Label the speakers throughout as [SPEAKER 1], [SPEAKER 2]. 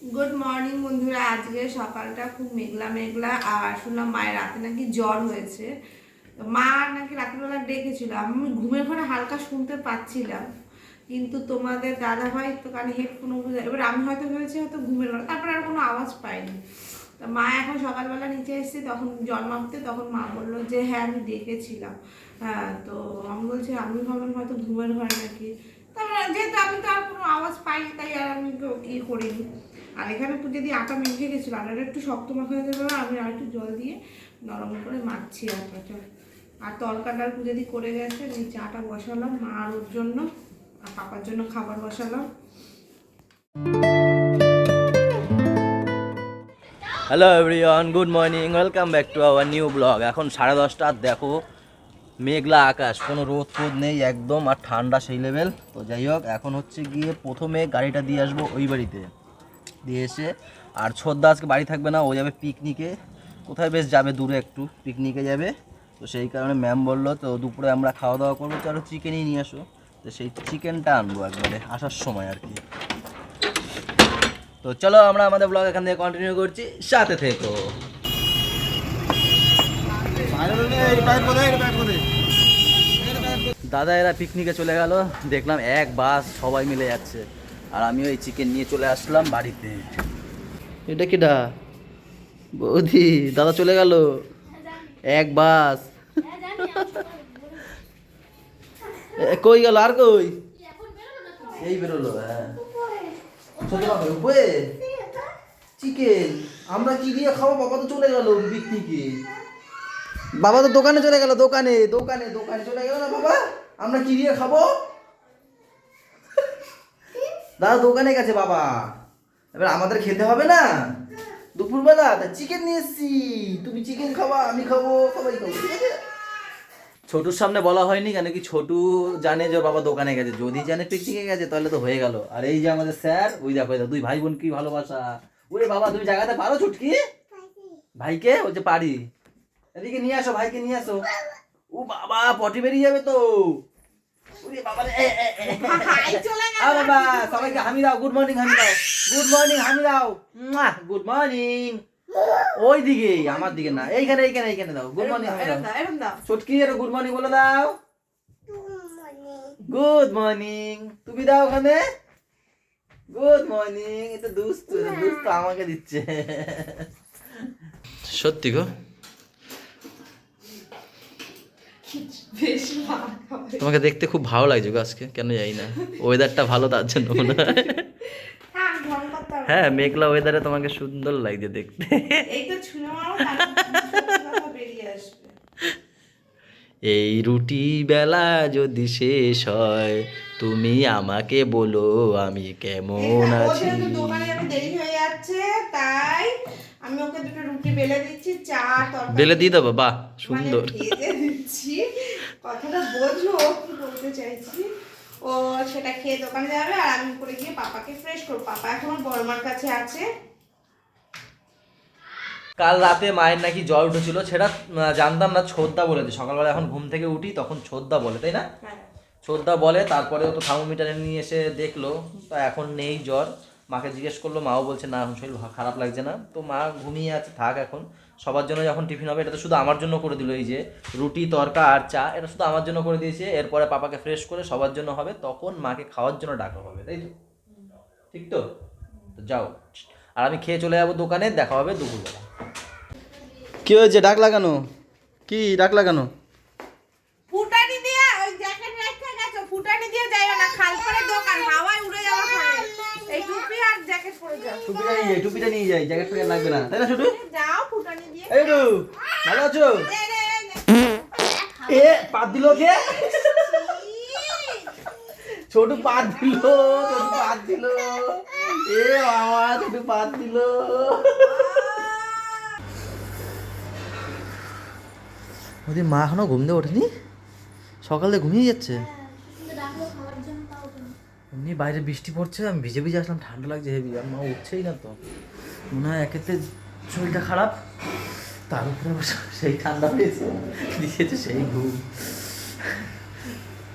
[SPEAKER 1] Good morning বন্ধুরা। আজকে সকালটা খুব মেঘলা মেঘলা, আর শুনলাম মায়ের রাতে নাকি জ্বর হয়েছে। মা নাকি রাত্রিবেলা ডেকেছিল, আমি ঘুমের ঘরে হালকা শুনতে পাচ্ছিলাম, কিন্তু তোমাদের দাদা ভাই তো কানে হেডফোন, এবার আমি হয়তো ভেবেছি হয়তো ঘুমের ঘরে, তারপরে আর কোনো আওয়াজ পাইনি। তা মা এখন সকালবেলা নিচে এসেছি, তখন জল মাপতে, তখন মা বললো যে হ্যাঁ আমি ডেকেছিলাম। হ্যাঁ, তো আমি বলছি আমি ভাবলাম হয়তো ঘুমের ঘরে নাকি। তারপরে যেহেতু আমি তো আর কোনো আওয়াজ পাইনি, তাই আর আমি করিনি। আর এখানে একটু যদি আটা মেখে গেছিলো, আটাটা একটু শক্ত মাখা হয়ে যাবে, আমি আর একটু জল দিয়ে নরম করে মাখছি আটাটা। আর তরকাটা যদি করে গেছে, নিচে আটা বসালাম মা আর ওর জন্য, আর পাপার জন্য খাবার বসালাম।
[SPEAKER 2] Hello everyone, good morning, welcome back to our new blog. এখন 10:30, দেখো মেঘলা আকাশ, কোনো রোদ ফোদ নেই একদম, আর ঠান্ডা সেই লেভেল। তো যাই হোক, এখন হচ্ছে গিয়ে প্রথমে গাড়িটা দিয়ে আসবো ওই বাড়িতে, দিয়ে এসে আর ছোদ্দা আজকে বাড়ি থাকবে না, ও যাবে পিকনিকে। কোথায় বেশ যাবে, দূরে একটু পিকনিকে যাবে। তো সেই কারণে ম্যাম বললো তো দুপুরে আমরা খাওয়া দাওয়া করবো, তো আরও চিকেনই নিয়ে আসো। তো সেই চিকেনটা আনবো একবারে আসার সময় আর কি। তো চলো আমরা আমাদের ব্লগ এখান থেকে কন্টিনিউ করছি, সাথে থেকো। দাদা এরা পিকনিকে চলে গেল, দেখলাম এক বাস সবাই মিলে যাচ্ছে, আর আমিও এই চিকেন নিয়ে চলে আসলাম বাড়িতে। এটা কিডা? বৌদি, দাদা চলে গেল এক বাস। কই গেল আর কই? এই বেরোলো। হ্যাঁ, চিকেন আমরা কি দিয়ে খাবো? বাবা তো চলে গেল পিকনিকে, বাবা তো দোকানে চলে গেল, দোকানে দোকানে দোকানে চলে গেল না বাবা। আমরা কি দিয়ে খাবো? দাদা দোকানে গেছে বাবা, এবার আমাদের খেতে হবে না দুপুরবেলা, তা চিকেন নিয়ে এসছি। তুমি চিকেন খাবা, আমি খাবো, সবাই খাবো, ঠিক আছে? ছোটুর সামনে বলা হয়নি কেন কি, ছোটু জানে যে ওর বাবা দোকানে গেছে, যদি জানে পিকনিকে গেছে তাহলে তো হয়ে গেল। আর এই যে আমাদের স্যার, ওই দেখো দুই ভাই বোন কি ভালোবাসা। ওরে বাবা, তুমি জায়গাতে পারো ছুটকি? ভাইকে ওই যে পারি, এদিকে নিয়ে আসো, ভাইকে নিয়ে আসো। ও বাবা, পটি বেরিয়ে যাবে তো। ওরে বাবা রে, বাবা সবাইকে হামি দাও, গুড মর্নিং হামি দাও, গুড মর্নিং হামি দাও, গুড মর্নিং। ওই দিকে, আমার দিকে না, এইখানে এইখানে এইখানে দাও, গুড মর্নিং হামি দাও। ছুটকি এর গুড মর্নিং বলে দাও, গুড মর্নিং। তুমি দাও ওখানে, গুড মর্নিং। এটা দুষ্টু, দুষ্টু আমাকে দিচ্ছে সত্যি গো। তোমাকে দেখতে খুব ভালো লাগছে গো আজকে, কেন জানি না, ওয়েদারটা ভালো তার জন্য মনে হয়। হ্যাঁ, মেঘলা ওয়েদারে তোমাকে সুন্দর লাগছে দেখতে। এই রুটি বেলা যদি শেষ হয়, তুমি আমাকে বলো আমি কেমন আছি।
[SPEAKER 1] দোকানে আমি দেরি হয়ে যাচ্ছে, তাই আমি ওকে দুটো রুটি বেলে দিচ্ছি, চা তরকারি
[SPEAKER 2] বেলে দিয়ে দেবো, বাহ সুন্দর।
[SPEAKER 1] ভেজে দিচ্ছি, কথাটা বোঝো কি বলতে চাইছি। ও সেটা খেয়ে দোকানে যাবে, আর আমি করে গিয়ে পাপাকে ফ্রেশ করবো। পাপা এখন বড়মার কাছে আছে।
[SPEAKER 2] কাল রাতে মায়ের নাকি জ্বর উঠেছিল, সেটা জানতাম না, ছোদ্দা বলেছে। সকালবেলা এখন ঘুম থেকে উঠি তখন ছোদ্দা বলে, তাই না? ছোদ্দা বলে, তারপরে ও তো থার্মোমিটারে নিয়ে এসে দেখলো, তো এখন নেই জ্বর। মাকে জিজ্ঞেস করলো, মাও বলছে না এখন শরীর খারাপ লাগছে না। তো মা ঘুমিয়ে আছে, থাক এখন। সবার জন্য যখন টিফিন হবে, এটা তো শুধু আমার জন্য করে দিল, এই যে রুটি তরকা আর চা, এটা শুধু আমার জন্য করে দিয়েছে। এরপরে পাপাকে ফ্রেশ করে সবার জন্য হবে, তখন মাকে খাওয়ার জন্য ডাকা হবে, তাই তো? ঠিক তো? তো যাও, আর আমি খেয়ে চলে যাবো দোকানে, দেখা হবে দুপুরবেলা। কি হয়েছে, ডাক লাগানো? কি ডাক লাগানো?
[SPEAKER 1] ফুটানি দিয়ে ওই জ্যাকেট রাখতে গেছো, ফুটানি দিয়ে যাইও না, খাল করে দোকান হাওয়ায় উড়ে যাওয়ার পরে এই টুপি আর জ্যাকেট পরে যাও।
[SPEAKER 2] টুপিটা নিয়ে যাই, জ্যাকেট পরে লাগবে না, তাই না ছোটু?
[SPEAKER 1] যাও ফুটানি দিয়ে।
[SPEAKER 2] এই টু, ভালো আছো? এ পাত দিল কে? ছোটু পাত দিল, ছোটু পাত দিল, এ বাবা ছোটু পাত দিল। ওদের মা এখনো ঘুম দিয়ে ওঠেনি, সকালে ঘুমিয়ে যাচ্ছে। এমনি বাইরে বৃষ্টি পড়ছে, আমি ভিজে ভিজে আসলাম, ঠান্ডা লাগছে হেভি, আর মা উঠছেই না। তো মনে হয় একেতে শরীরটা খারাপ, তার উপরে সেই ঠান্ডা পেয়েছে, দিয়েছে সেই ঘুম।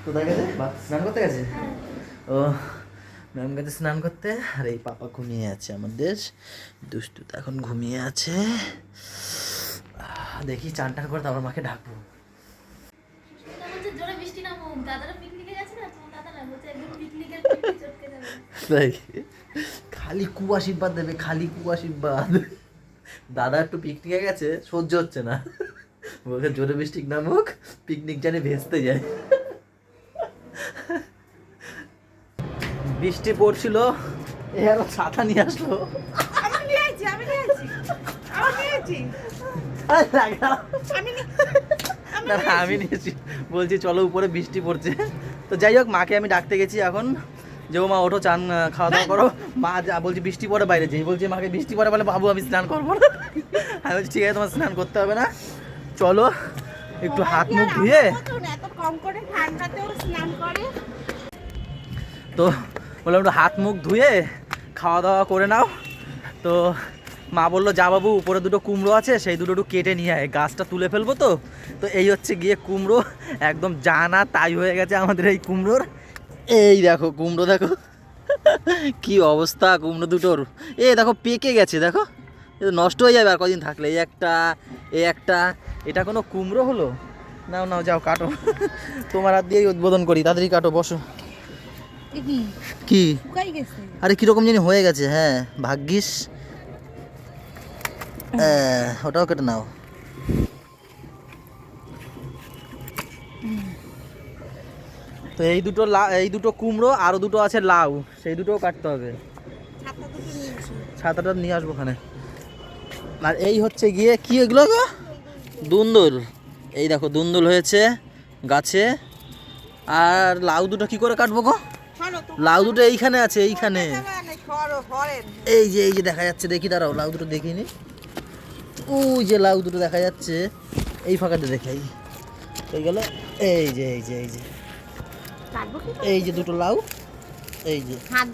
[SPEAKER 2] কোথায় গেছে? স্নান করতে গেছে ও। ম্যাম গেছে স্নান করতে, আর এই পাপা ঘুমিয়ে আছে আমাদের দুষ্টু, তো এখন ঘুমিয়ে আছে। দেখি চান টান করে তারপর মাকে ডাকবো। তাই খালি কুয়াশীর্বাদ দেবে, খালি কুয়াশীর্বাদ। দাদা একটু পিকনিকে গেছে, সহ্য হচ্ছে না, বলছে জোরে বৃষ্টি নামুক, পিকনিক জানি ভেস্তে যায়। বৃষ্টি পড়ছিল, এর ছাতা নিয়ে আসলো। আমি নিয়েছি, বলছি চলো উপরে বৃষ্টি পড়ছে। তো যাই হোক, মাকে আমি ডাকতে গেছি এখন, যে ও মা ওঠো, চান খাওয়া দাওয়া করো। মা বলছি বৃষ্টি পড়ে বাইরে যাই, বলছি মাকে বৃষ্টি পড়ে বলে বাবু আমি স্নান করবো না। আমি বলছি ঠিক আছে তোমার স্নান করতে হবে না, চলো একটু হাত মুখ ধুয়ে। তো বললাম একটু হাত মুখ ধুয়ে খাওয়া দাওয়া করে নাও। তো মা বললো যা বাবু উপরে দুটো কুমড়ো আছে, সেই দুটো একটু কেটে নিয়ে আয়, গাছটা তুলে ফেলবো। তো এই হচ্ছে গিয়ে কুমড়ো, একদম জানা তাই হয়ে গেছে আমাদের এই কুমড়োর। এই দেখো কুমড়ো, দেখো কি অবস্থা কুমড়ো দুটোর। এ দেখো পেকে গেছে, দেখো নষ্ট হয়ে যাবে আর কদিন থাকলে। এই একটা এটা কোনো কুমড়ো হলো? নাও নাও যাও কাটো, তোমার হাত দিয়েই উদ্বোধন করি, তাড়াতাড়ি কাটো, বসো। কি আরে কিরকম জানি হয়ে গেছে, হ্যাঁ ভাগ্যিস। ওটাও কেটে নাও। তো এই দুটো কুমড়ো, আরো দুটো আছে লাউ, সেই দুটোও কাটতে হবে। ছাতাটা নিয়ে আসবো ওখানে। আর এই হচ্ছে গিয়ে কি এগুলো গো, দুন্দুল। এই দেখো দুন্দুল হয়েছে গাছে। আর লাউ দুটো কি করে কাটবো গো? লাউ দুটো এইখানে আছে, এইখানে। এই যে দেখা যাচ্ছে, দেখি দাঁড়াও, লাউ দুটো দেখিনি। ওই যে লাউ দুটো দেখা যাচ্ছে, এই ফাঁকাতে দেখাই, হয়ে গেল। এই যে এই যে দুটো লাউ, এই যে হ্যাঁ,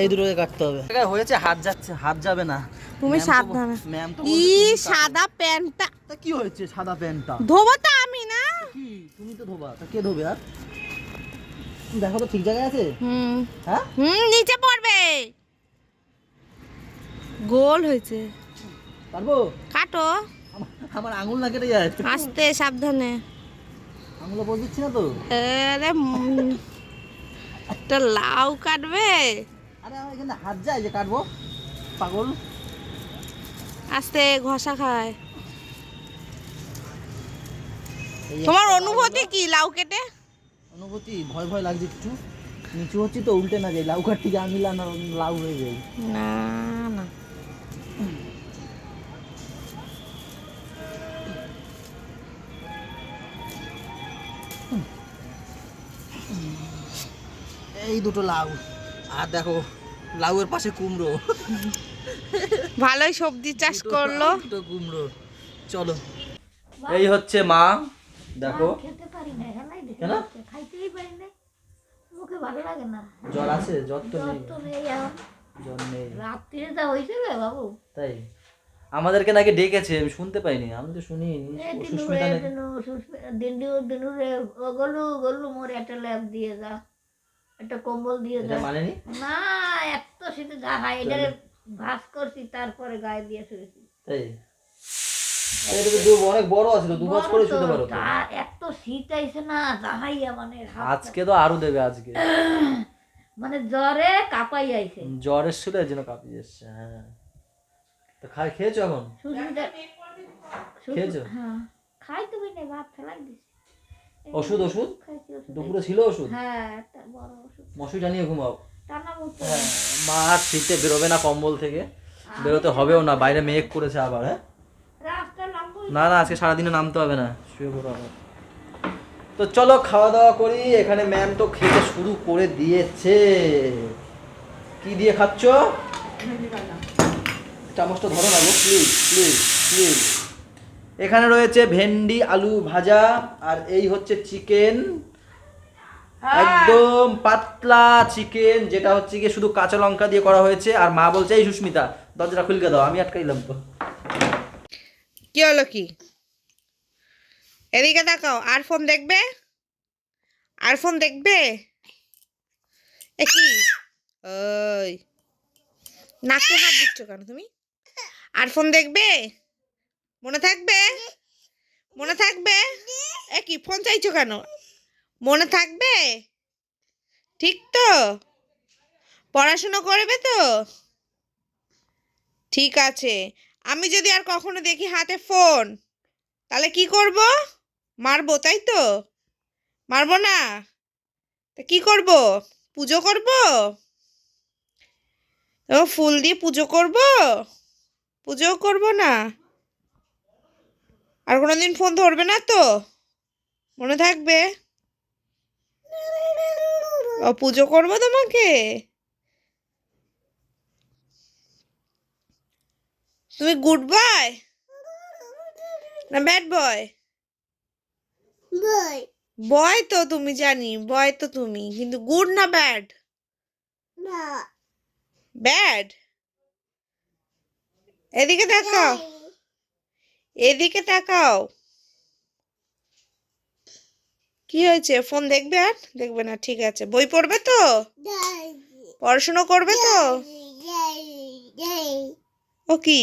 [SPEAKER 2] এই দুটোকে কাটতে হবে। হয়েছে, হাত যাচ্ছে, হাত যাবে না।
[SPEAKER 1] তুমি সাবধানে।
[SPEAKER 2] ম্যাম তো
[SPEAKER 1] সাদা প্যান্টটা
[SPEAKER 2] কি হয়েছে? সাদা প্যান্টটা
[SPEAKER 1] ধোবো তো আমি না,
[SPEAKER 2] কি তুমি তো ধোবা, তা কে ধোবে? আর দেখো তো ঠিক জায়গায় আছে। হ্যাঁ
[SPEAKER 1] নিচে পড়বে। গোল হয়েছে,
[SPEAKER 2] পারবো?
[SPEAKER 1] কাটো।
[SPEAKER 2] আমার আঙুল না কেটে যায়।
[SPEAKER 1] আস্তে সাবধানে,
[SPEAKER 2] আঙুলে বল দিচ্ছি না তো।
[SPEAKER 1] আরে একটা লাউ কাটবে।
[SPEAKER 2] আরে আমার এখানে হাত যায় যে কাটবো, পাগল।
[SPEAKER 1] আস্তে ঘষা খায়। তোমার অনুভূতি কি লাউ কেটে?
[SPEAKER 2] অনুভূতি ভয় ভয় লাগছে একটু, নিচু হচ্ছে তো, উল্টে না যাই, লাউ কাটতে গিয়ে আমি লাউ হয়ে যাই।
[SPEAKER 1] না না,
[SPEAKER 2] এই দুটো লাউ, আর দেখো লাউয়ের পাশে কুমড়ো।
[SPEAKER 1] ভালোই সবজি চাষ করলো।
[SPEAKER 2] দুটো কুমড়ো, চলো। এই হচ্ছে মা, দেখো।
[SPEAKER 3] খেতে পারি না,
[SPEAKER 2] কেন?
[SPEAKER 3] খাইতেই পারি না, মুখে ভালো লাগে না।
[SPEAKER 2] জ্বর আছে? জ্বর তো নেই,
[SPEAKER 3] তো নেই এখন,
[SPEAKER 2] জ্বর নেই।
[SPEAKER 3] রাত্রিরে যা হয়েছিল বাবু,
[SPEAKER 2] তাই আমাদেরকে নাকি ডেকেছে, আমি শুনতে পাইনি, আমি তো শুনিনি। সুস্মিতা নাকি
[SPEAKER 3] গলু গলু মোর একটা ল্যাপ দিয়ে যা, একটা কম্বল দিয়ে
[SPEAKER 2] এটা
[SPEAKER 3] যা।
[SPEAKER 2] মানেনি।
[SPEAKER 3] না এত শীতে গা হাই, এটা ভাস করছি, তারপরে গায়ে দিয়ে শুয়েছি।
[SPEAKER 2] তাই এটা তো অনেক বড় আছে, তো দুবাস করে শুতে পারো তো।
[SPEAKER 3] এত শীত আইছে না, জাহাইয়া মানে
[SPEAKER 2] আজকে তো আরো দেবে আজকে,
[SPEAKER 3] মানে জ্বরে কাঁপাই আইছে।
[SPEAKER 2] জ্বর এসেছিল এর জন্য কাঁপিয়ে এসছে। হ্যাঁ, তো খেয়েছো এখন? খেয়েছো?
[SPEAKER 3] হ্যাঁ খাই, তুমি নে ভাত ফেলাই দিছি।
[SPEAKER 2] ওষুধ
[SPEAKER 3] খাইছি ওষুধ।
[SPEAKER 2] দুপুরে ছিল ওষুধ?
[SPEAKER 3] হ্যাঁ একটা বড় ওষুধ।
[SPEAKER 2] মশুরিটা নিয়ে ঘুমাও।
[SPEAKER 3] টানা মুক্ত।
[SPEAKER 2] হ্যাঁ, মা আর শীতে বেরোবে না কম্বল থেকে, বেরোতে হবেও না, বাইরে মেঘ করেছে আবার। হ্যাঁ
[SPEAKER 3] রাস্তা নামবো
[SPEAKER 2] না আজকে সারাদিনে নামতে হবে না, শুয়ে পড়ো আবার। তো চলো খাওয়া দাওয়া করি। এখানে ম্যাম তো খেতে শুরু করে দিয়েছে। কি দিয়ে খাচ্ছ? চামচটা ধরো না গো, প্লিজ প্লিজ প্লিজ। এখানে রয়েছে ভেন্ডি আলু ভাজা, আর এই হচ্ছে চিকেন, একদম পাতলা চিকেন, যেটা হচ্ছে গিয়ে শুধু কাঁচা লঙ্কা দিয়ে করা হয়েছে। আর মা বলছে এই সুস্মিতা দরজাটা খুলকে দাও, আমি আটকাইলাম তো।
[SPEAKER 1] কি হলো কি? এদিকে তাকাও, আর ফোন দেখবে? আর ফোন দেখবে? এ কি ওই নাকে হাত দিচ্ছ কেন তুমি? আর ফোন দেখবে? মনে থাকবে? মনে থাকবে? এ কি ফোন চাইছো কেন? মনে থাকবে? ঠিক তো? পড়াশোনা করবে তো? ঠিক আছে। আমি যদি আর কখনো দেখি হাতে ফোন, তাহলে কি করব? মারবো, তাই তো? মারবো না? তা কি করব? পুজো করব? ও ফুল দিয়ে পুজো করব? পুজো করব না? আর কোনোদিন ফোন ধরবে না তো? মনে থাকবে? ও পুজো করব তোমাকে? তুমি গুড বয় না ব্যাড বয়? বয় তো তুমি, জানি বয় তো তুমি, কিন্তু গুড না ব্যাড? ব্যাড। এদিকে তাকাও, এদিকে তাকাও। কি হয়েছে? ফোন দেখবে আর দেখবে না? ঠিক আছে। বই পড়বে তো? পড়াশোনা করবে তো? ও কি?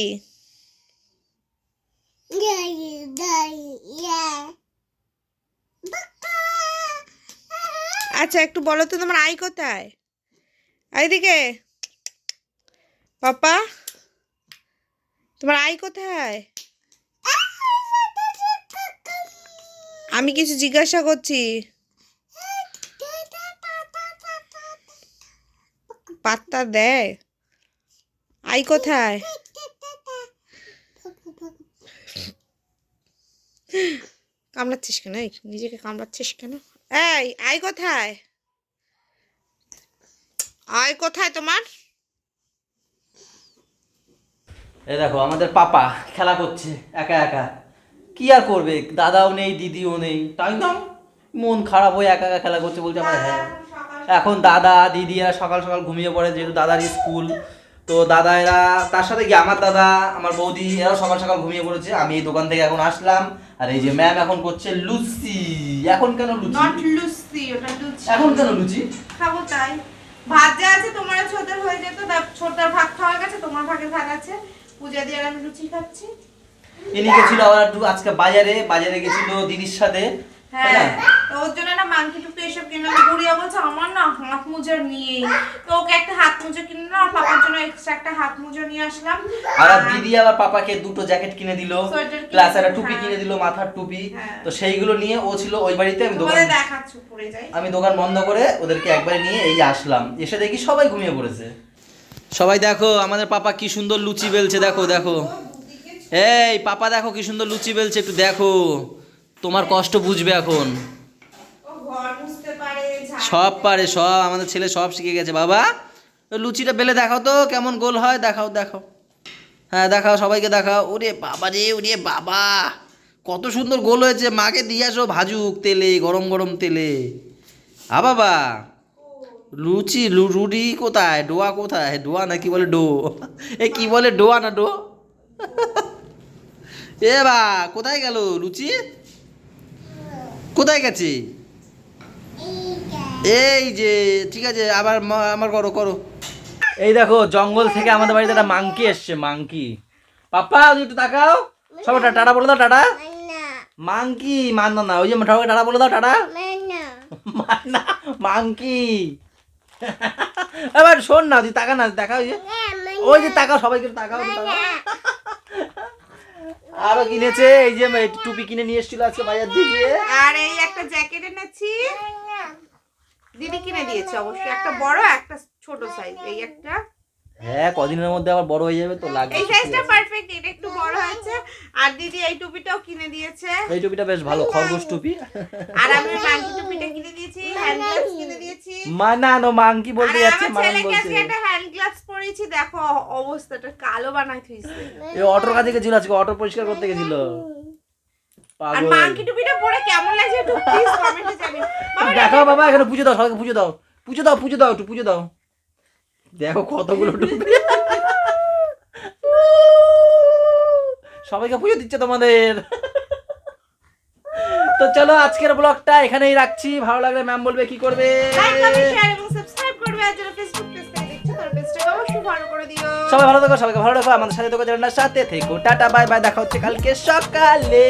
[SPEAKER 1] আচ্ছা একটু বলো তো, তোমার আই কোথায়? এইদিকে পাপা, তোমার আই কোথায়? আমি কিছু জিজ্ঞাসা করছি। পাত্তা দেয়? আই কোথায়? কামড়াচ্ছিস কেন? এই নিজেকে কামড়াচ্ছিস কেন? এই আই কোথায়? আই কোথায় তোমার?
[SPEAKER 2] এই দেখো আমাদের পাপা খেলা করছে একা একা। কি আর করবে, দাদাও নেই দিদিও নেই, তাই না? মন খারাপ হয়ে একা একা খেলা করছে, বলছে আমার হ্যাঁ। এখন দাদা দিদি এরা সকাল সকাল ঘুমিয়ে পড়ে, যেহেতু দাদার স্কুল। তো দাদা এরা, তার সাথে কি আমার দাদা আমার বৌদি এরাও সকাল সকাল ঘুমিয়ে পড়েছে। আমি এই দোকান থেকে এখন আসলাম, আর এই যে ম্যাম এখন করছে লুচি। এখন কেন লুচি?
[SPEAKER 1] নট লুচি, ওটা লুচি।
[SPEAKER 2] এখন কেন লুচি?
[SPEAKER 1] খাবো তাই। ভাত যা আছে তোমার ছোটর হয়ে যেত, ছোটর ভাত খাওয়া গেছে, তোমার ভাগের ভাত আছে। পূজা দিয়ে আর আমি লুচি খাচ্ছি।
[SPEAKER 2] ইনি গেছিল আবার একটু আজকে বাজারে গেছিল দিদির সাথে।
[SPEAKER 1] হ্যাঁ, তো ওর জন্য না মাংকি টুকু এসব কিনলাম। গুড়িয়া বলছে আমার না হাত মোজা নিয়ে, তো ওকে একটা হাত মোজা কিনলাম, আর পাপার জন্য এক্সট্রা একটা হাত মোজা নিয়ে আসলাম।
[SPEAKER 2] আর দিদি আবার পাপাকে দুটো জ্যাকেট কিনে দিল, প্লাস একটা টুপি কিনে দিল, মাথার টুপি। তো সেইগুলো নিয়ে ও ছিল ওই বাড়িতে। আমি দোকান বন্ধ করে ওদেরকে একবারে নিয়ে এই আসলাম। এসে দেখি সবাই ঘুমিয়ে পড়েছে। সবাই দেখো আমাদের পাপা কি সুন্দর লুচি বেলছে, দেখো দেখো। এই পাপা দেখো কি সুন্দর লুচি বেলছে, একটু দেখো, তোমার কষ্ট বুঝবে এখন। সব পারে, সব আমাদের ছেলে সব শিখে গেছে। বাবা লুচিটা বেলে দেখাও তো কেমন গোল হয়, দেখাও দেখাও। হ্যাঁ দেখাও, সবাইকে দেখাও। ওরে বাবা রে, ওরে বাবা, কত সুন্দর গোল হয়েছে। মাকে দিয়ে আসো ভাজুক তেলে, গরম গরম তেলে। বাবা লুচি রুটি কোথায়, ডোয়া কোথায়? ডোয়া না কি বলে ডো, এ কি বলে ডোয়া না ডো? এ বা কোথায় গেল লুচি? কোথায় গেছে? এই যে ঠিক আছে, আবার আমার করো করো। এই দেখো জঙ্গল থেকে আমাদের বাড়িতে একটা মাংকি এসছে, মাংকি। পাপা একটু তাকাও, সবাই টাটা বলে দাও, টাটা। মাংকি মান না, ওই যে সবাই টাটা বলে দাও, টাটা। মান্না মাংকি। এবার শোন না, তুই তাকা না, দেখা ওই যে তাকাও, সবাইকে তাকাও। আরো কিনেছে, এই যে টুপি কিনে নিয়ে এসেছিল আজকে বাজার থেকে।
[SPEAKER 1] আর এই একটা জ্যাকেট এনেছি, দিদি কিনে দিয়েছে অবশ্যই, একটা বড় একটা ছোট সাইজ। এই একটা,
[SPEAKER 2] হ্যাঁ কদিনের মধ্যে আবার বড় হয়ে যাবে তো, লাগবে।
[SPEAKER 1] এই সাইজটা পারফেক্ট, এটা একটু বড় হয়েছে। আর দিদি এই টুপিটাও কিনে দিয়েছে।
[SPEAKER 2] এই টুপিটা বেশ ভালো, খরগোশ টুপি।
[SPEAKER 1] আর আমি মাংকি টুপিটা কিনে দিয়েছি, হ্যান্ড গ্লাভস কিনে দিয়েছি।
[SPEAKER 2] মানানো মাংকি বলতে যাচ্ছে,
[SPEAKER 1] আমার ছেলেকে আজকে একটা হ্যান্ড গ্লাভস পরিয়েছি, দেখো অবস্থাটা কালো বানাই থইছে।
[SPEAKER 2] এই অটোর কাছে গেছিল আজকে, অটো পরিষ্কার করতে গেছিল।
[SPEAKER 1] আর মাংকি টুপিটা পরে কেমন লাগছে একটু প্লিজ কমেন্টে জানিও।
[SPEAKER 2] দেখাও বাবা, এখানে পুজো দাও, সবাইকে পুজো দাও, পুজো দাও, পুজো দাও, একটু পুজো দাও। দেখো কতগুলো টুপি, সবাইকে পুজো দিচ্ছে তোমাদের। তো চলো আজকের ব্লগটা এখানেই রাখছি। ভালো লাগলে ম্যাম বলবে কি করবে,
[SPEAKER 1] লাইক কমেন্ট শেয়ার এবং সাবস্ক্রাইব করবে। আর যারা ফেসবুক পেজ থেকে দেখছো তারা পেজটাকে অবশ্যই ফলো করে দিও।
[SPEAKER 2] সবাই ভালো থাকো, সবাইকে ভালো রাখো, আমাদের সাথে থাকো, যারা না সাথে থেকো। টাটা বাই বাই, দেখা হচ্ছে কালকে সকালে।